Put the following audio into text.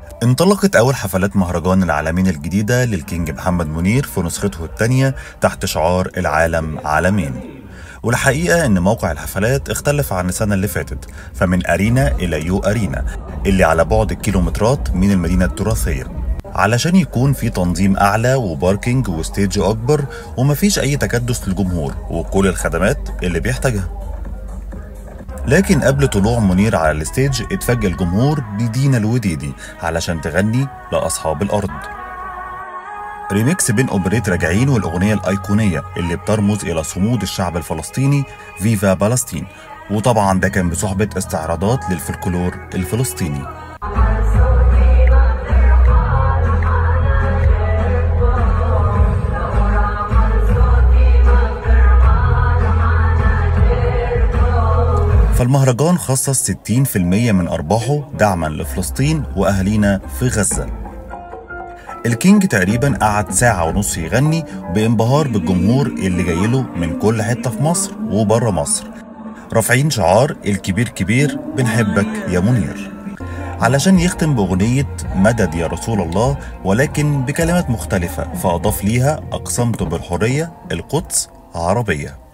انطلقت أول حفلات مهرجان العالمين الجديدة للكينج محمد منير في نسخته الثانية تحت شعار العالم عالمين. والحقيقة إن موقع الحفلات اختلف عن السنة اللي فاتت، فمن أرينا إلى يو أرينا اللي على بعد كيلومترات من المدينة التراثية، علشان يكون في تنظيم أعلى وباركينج وستيج أكبر ومفيش أي تكدس للجمهور وكل الخدمات اللي بيحتاجها. لكن قبل طلوع منير على الستيج اتفاجئ الجمهور بدينا الوديدي علشان تغني لأصحاب الأرض، ريميكس بين أوبريت راجعين والأغنية الأيقونية اللي بترمز إلى صمود الشعب الفلسطيني فيفا فلسطين، وطبعا ده كان بصحبة استعراضات للفلكلور الفلسطيني. فالمهرجان خصص 60% من أرباحه دعما لفلسطين وأهالينا في غزة. الكينج تقريبا قعد ساعة ونص يغني بانبهار بالجمهور اللي جايله من كل حتة في مصر وبره مصر، رافعين شعار الكبير كبير بنحبك يا منير، علشان يختم بأغنية مدد يا رسول الله ولكن بكلمات مختلفة، فأضاف ليها أقسمت بالحرية القدس عربية.